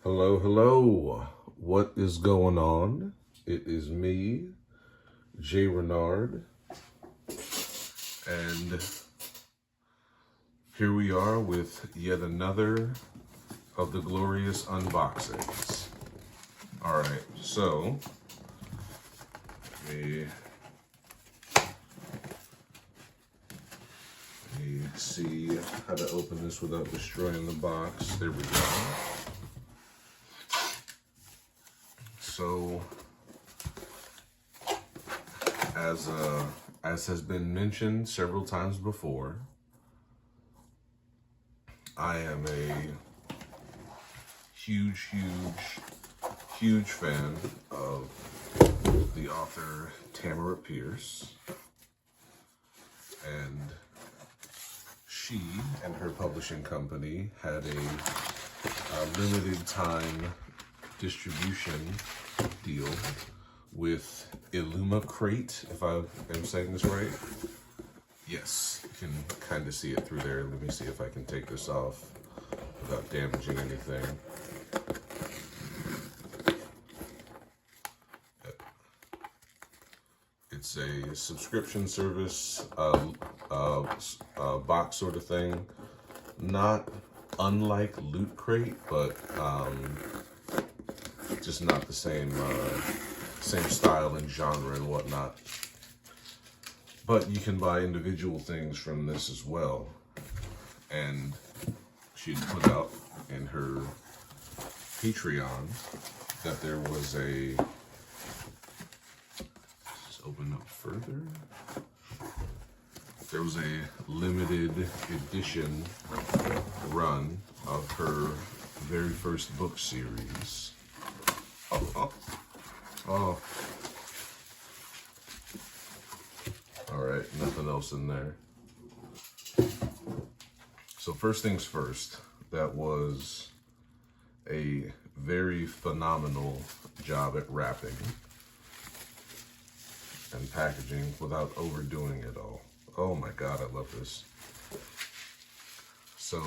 Hello, hello. What is going on? It is me, Jay Renard, and here we are with yet another of the glorious unboxings. All right, so let me see how to open this without destroying the box. There we go. So, as has been mentioned several times before, I am a huge fan of the author Tamara Pierce, and she and her publishing company had a limited time distribution deal with Illumicrate, if I am saying this right. Yes, you can kind of see it through there. Let me see if I can take this off without damaging anything. It's a subscription service, box sort of thing. Not unlike Loot Crate, but just not the same style and genre and whatnot. But you can buy individual things from this as well. And she put out in her Patreon that there was a, just open up further. There was a limited edition run of her very first book series. Oh. All right, nothing else in there. So first things first, that was a very phenomenal job at wrapping and packaging without overdoing it all. Oh my God, I love this. So,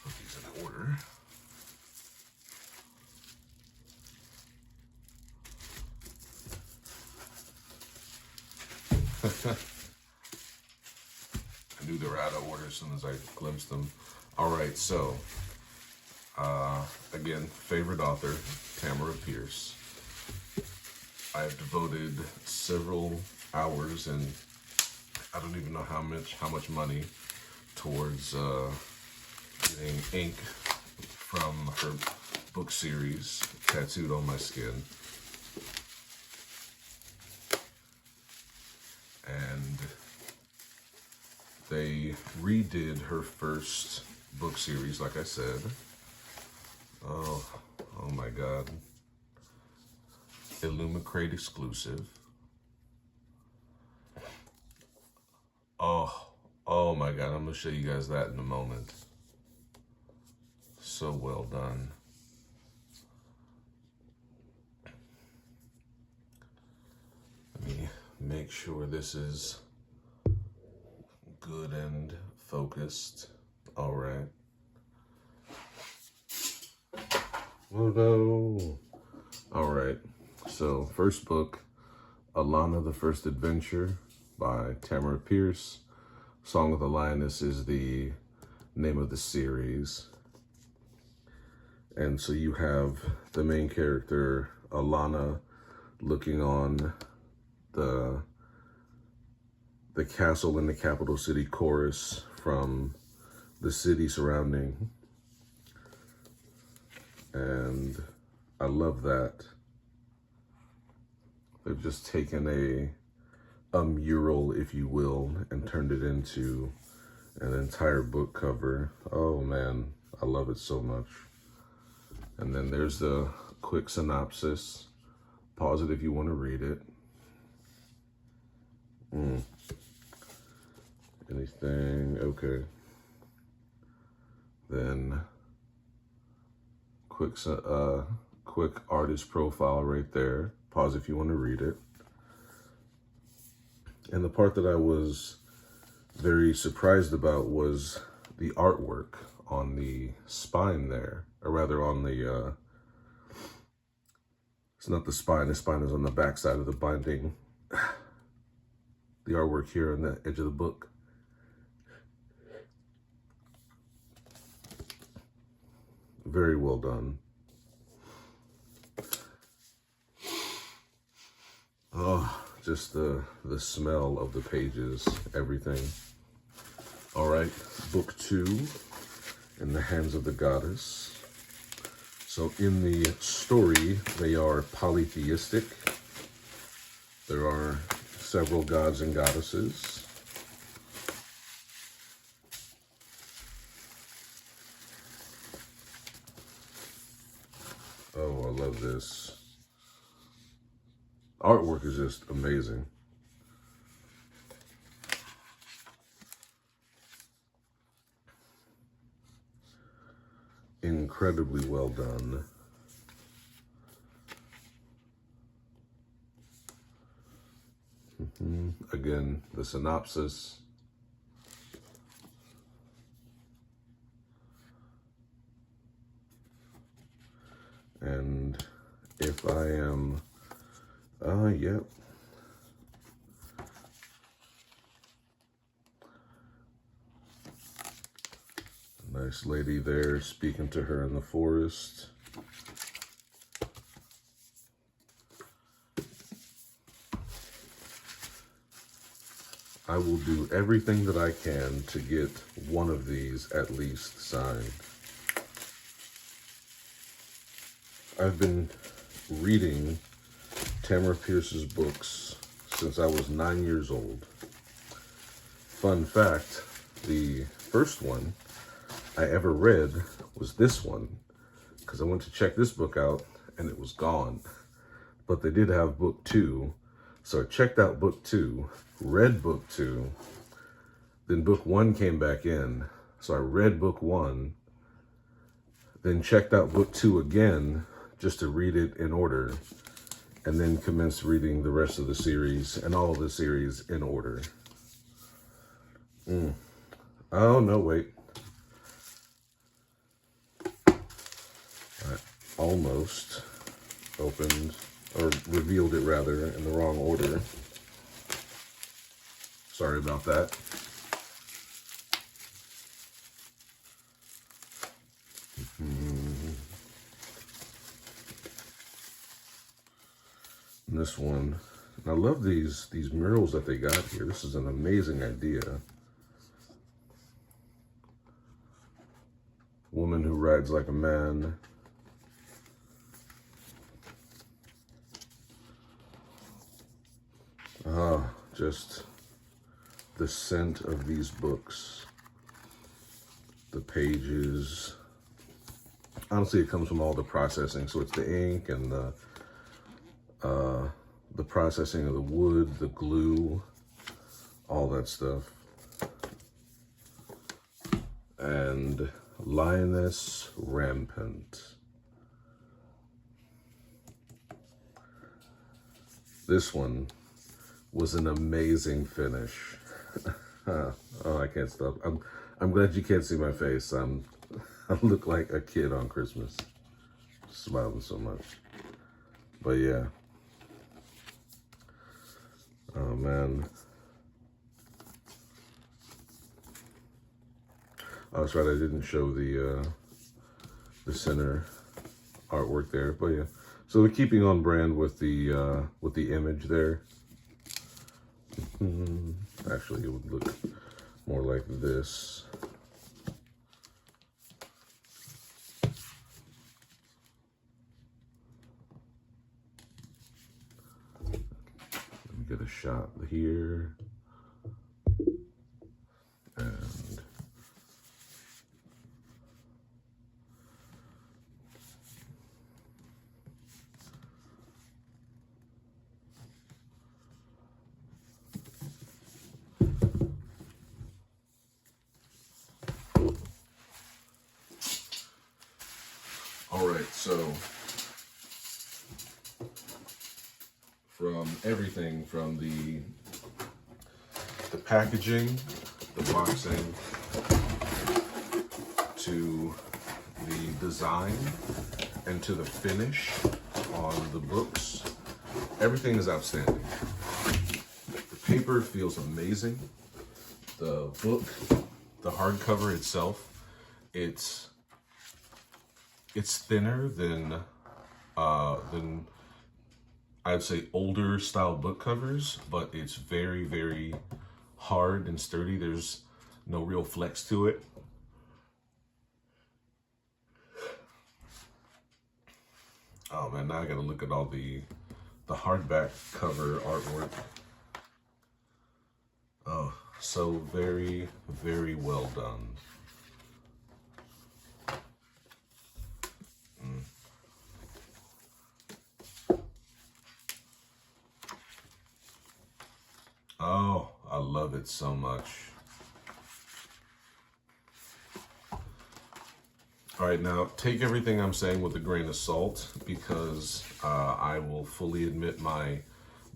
put these in order. I knew they were out of order as soon as I glimpsed them. All right, so again, favorite author, Tamara Pierce. I have devoted several hours and I don't even know how much money towards getting ink from her book series tattooed on my skin. And they redid her first book series, like I said. Oh my God. Illumicrate exclusive. Oh my God, I'm gonna show you guys that in a moment. So well done. Let me make sure this is good and focused. All right. Oh no. All right. So first book, Alana, the First Adventure by Tamara Pierce. Song of the Lioness is the name of the series. And so you have the main character, Alana, looking on the castle in the capital city chorus from the city surrounding. And I love that. They've just taken a mural, if you will, and turned it into an entire book cover. Oh man, I love it so much. And then there's the quick synopsis. Pause it if you want to read it. Anything? Okay. Then quick artist profile right there. Pause if you want to read it. And the part that I was very surprised about was the artwork on the spine there. or rather on the, it's not the spine is on the back side of the binding. The artwork here on the edge of the book. Very well done. Oh, just the smell of the pages, everything. All right, book 2, In the Hands of the Goddess. So in the story, they are polytheistic. There are several gods and goddesses. Oh, I love this. Artwork is just amazing. Incredibly well done. Again, the synopsis. And if I am, yep. Nice lady there speaking to her in the forest. I will do everything that I can to get one of these at least signed. I've been reading Tamara Pierce's books since I was 9 years old. Fun fact, the first one I ever read was this one, because I went to check this book out and it was gone. But they did have book 2, so I checked out book 2, read book 2, then book 1 came back in, so I read book 1, then checked out book 2 again just to read it in order, and then commenced reading the rest of the series and all of the series in order. Oh, no, wait. I almost opened, or revealed it rather, in the wrong order. Sorry about that. And this one, and I love these murals that they got here. This is an amazing idea. Woman who rides like a man. Just the scent of these books, the pages. Honestly, it comes from all the processing. So it's the ink and the processing of the wood, the glue, all that stuff. And Lioness Rampant. This one was an amazing finish. Oh, I can't stop. I'm glad you can't see my face. I look like a kid on Christmas, smiling so much. But yeah. Oh man. Oh, that's right. I didn't show the center artwork there, but yeah. So we're keeping on brand with the image there. Actually, it would look more like this. Let me get a shot here. And all right, so from everything from the packaging, the boxing, to the design and to the finish on the books, everything is outstanding. The paper feels amazing. The book, the hardcover itself, it's thinner than I'd say older style book covers, but it's very, very hard and sturdy. There's no real flex to it. Oh man, now I gotta look at all the hardback cover artwork. Oh, so very, very well done. Oh, I love it so much. All right, now take everything I'm saying with a grain of salt, because I will fully admit my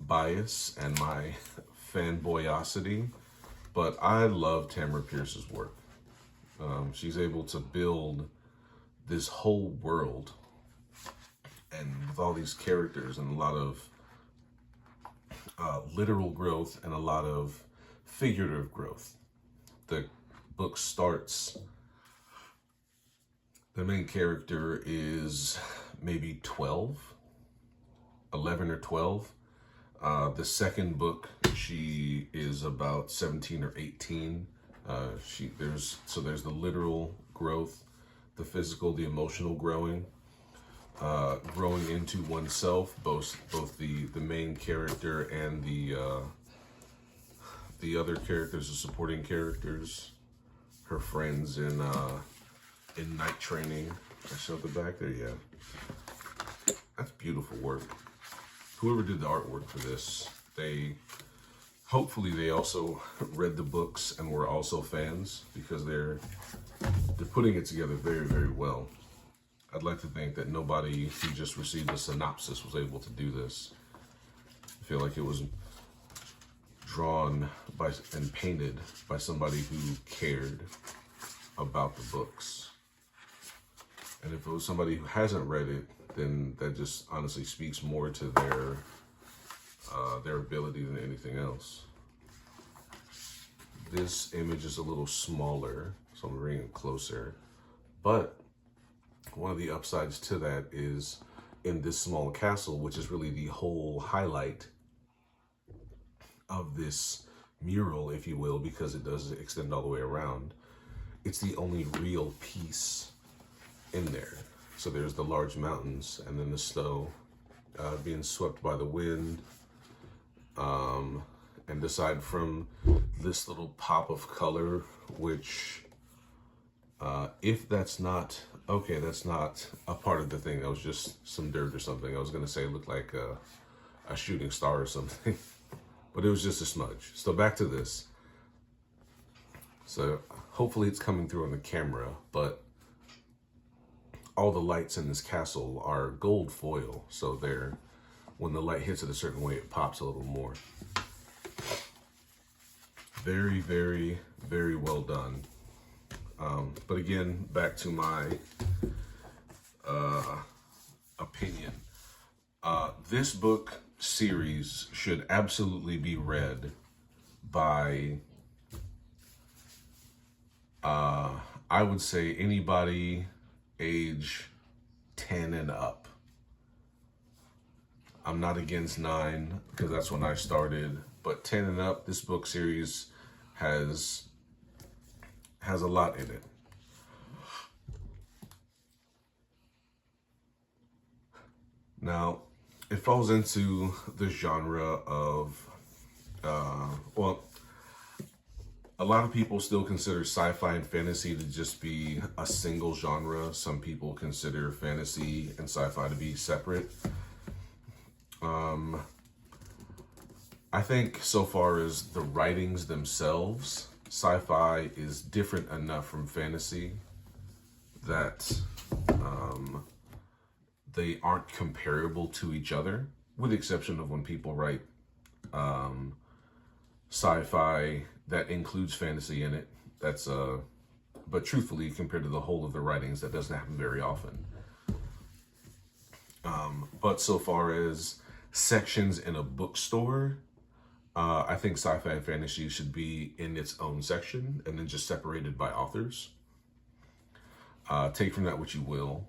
bias and my fanboyosity, but I love Tamara Pierce's work. She's able to build this whole world, and with all these characters and a lot of literal growth and a lot of figurative growth. The book starts, the main character is maybe 11 or 12. The second book, she is about 17 or 18. There's the literal growth, the physical, the emotional growing into oneself, both the main character and the other characters, the supporting characters, her friends in night training. I showed the back there, yeah. That's beautiful work. Whoever did the artwork for this, hopefully they also read the books and were also fans, because they're putting it together very, very well. I'd like to think that nobody who just received a synopsis was able to do this. I feel like it was drawn by and painted by somebody who cared about the books. And if it was somebody who hasn't read it, then that just honestly speaks more to their ability than anything else. This image is a little smaller, so I'm bringing it closer. But one of the upsides to that is in this small castle, which is really the whole highlight of this mural, if you will, because it does extend all the way around. It's the only real piece in there. So there's the large mountains and then the snow being swept by the wind. And aside from this little pop of color, which if that's not, okay, that's not a part of the thing. That was just some dirt or something. I was gonna say it looked like a shooting star or something, but it was just a smudge. So back to this. So hopefully it's coming through on the camera, but all the lights in this castle are gold foil. So when the light hits it a certain way, it pops a little more. Very, very, very well done. But again, back to my opinion. This book series should absolutely be read by, I would say, anybody age 10 and up. I'm not against 9 because that's when I started, but 10 and up, this book series has a lot in it. Now, it falls into the genre of, well, a lot of people still consider sci-fi and fantasy to just be a single genre. Some people consider fantasy and sci-fi to be separate. I think so far as the writings themselves, sci-fi is different enough from fantasy that they aren't comparable to each other, with the exception of when people write sci-fi that includes fantasy in it. That's but truthfully, compared to the whole of the writings, that doesn't happen very often. But so far as sections in a bookstore, I think sci-fi and fantasy should be in its own section and then just separated by authors. Take from that what you will.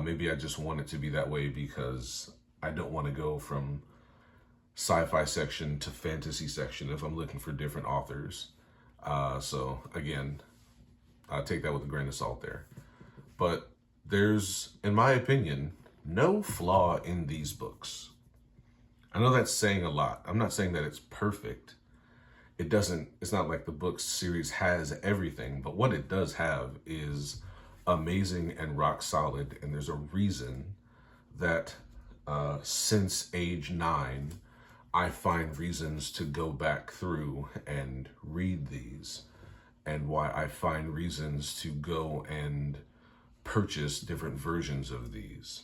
Maybe I just want it to be that way because I don't want to go from sci-fi section to fantasy section if I'm looking for different authors. So again, take that with a grain of salt there. But there's, in my opinion, no flaw in these books. I know that's saying a lot. I'm not saying that it's perfect. It's not like the book series has everything, but what it does have is amazing and rock solid. And there's a reason that since age 9, I find reasons to go back through and read these, and why I find reasons to go and purchase different versions of these.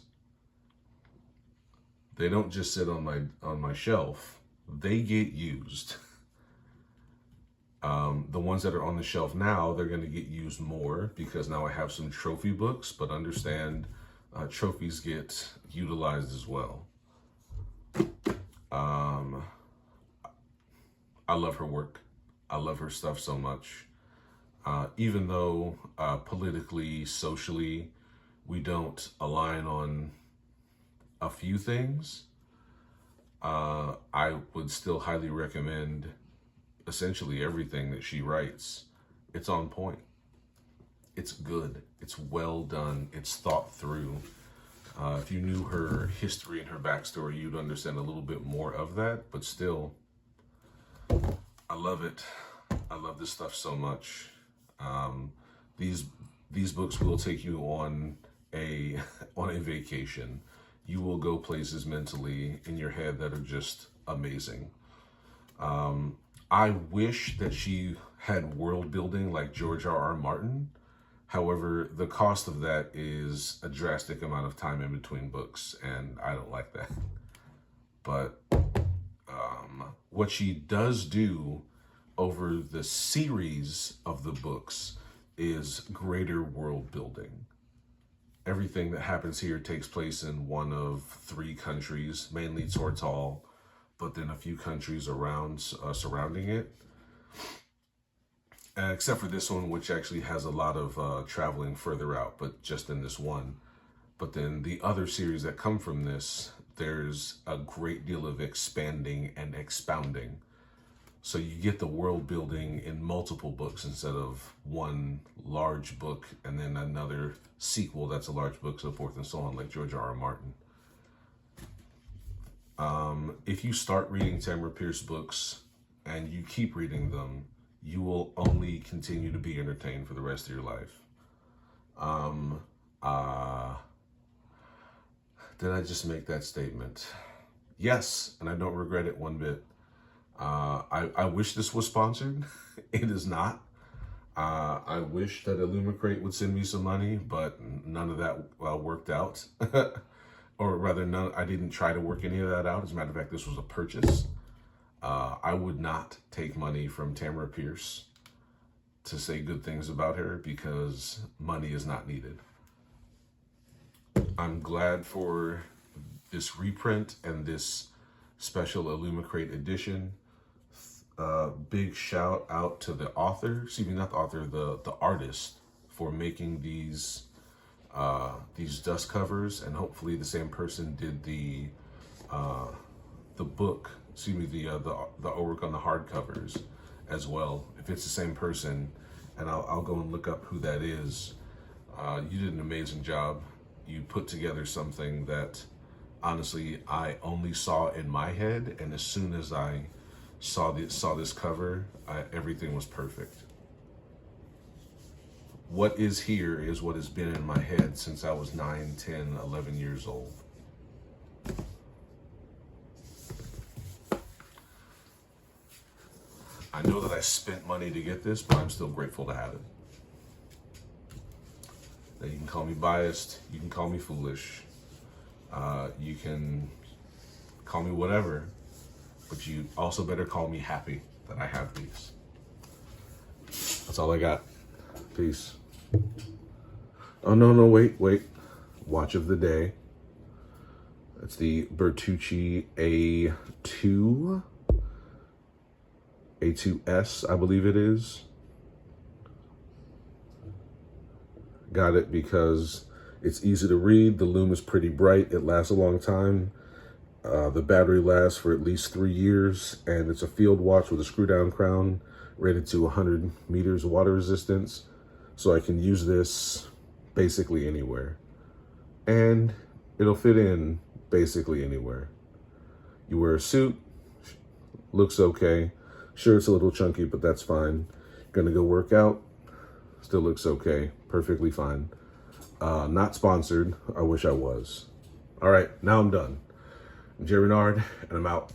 They don't just sit on my shelf. They get used. The ones that are on the shelf now, they're going to get used more because now I have some trophy books, but understand trophies get utilized as well. I love her work. I love her stuff so much. Even though politically, socially, we don't align on a few things, I would still highly recommend essentially everything that she writes. It's on point. It's good. It's well done. It's thought through. If you knew her history and her backstory, you'd understand a little bit more of that, but still, I love it. I love this stuff so much. These books will take you on a vacation. You will go places mentally in your head that are just amazing. I wish that she had world building like George R.R. Martin. However, the cost of that is a drastic amount of time in between books, and I don't like that. But what she does do over the series of the books is greater world building. Everything that happens here takes place in one of 3 countries, mainly Tortal, but then a few countries around surrounding it. Except for this one, which actually has a lot of traveling further out, but just in this one. But then the other series that come from this, there's a great deal of expanding and expounding. So you get the world building in multiple books instead of one large book and then another sequel that's a large book, so forth and so on, like George R.R. Martin. If you start reading Tamara Pierce books and you keep reading them, you will only continue to be entertained for the rest of your life. Did I just make that statement? Yes, and I don't regret it one bit. I wish this was sponsored. It is not. I wish that Illumicrate would send me some money, but none of that worked out. Or rather, I didn't try to work any of that out. As a matter of fact, this was a purchase. I would not take money from Tamara Pierce to say good things about her because money is not needed. I'm glad for this reprint and this special Illumicrate edition. Big shout out to the author, excuse me, not the author, the artist, for making these dust covers, and hopefully the same person did the book, excuse me, the artwork on the hardcovers as well. If it's the same person, and I'll go and look up who that is. You did an amazing job. You put together something that honestly I only saw in my head, and as soon as I saw this cover, everything was perfect. What is here is what has been in my head since I was 9, 10, 11 years old. I know that I spent money to get this, but I'm still grateful to have it. Now, you can call me biased, you can call me foolish, you can call me whatever, but you also better call me happy that I have these. That's all I got. Peace. Oh, no, wait. Watch of the day. It's the Bertucci A2S, I believe it is. Got it because it's easy to read. The lume is pretty bright. It lasts a long time. The battery lasts for at least 3 years, and it's a field watch with a screw-down crown rated to 100 meters water resistance. So I can use this basically anywhere. And it'll fit in basically anywhere. You wear a suit, looks okay. Sure, it's a little chunky, but that's fine. Gonna go work out, still looks okay, perfectly fine. Not sponsored, I wish I was. All right, now I'm done. I'm Jerry Nard, and I'm out.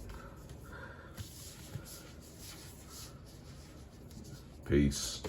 Peace.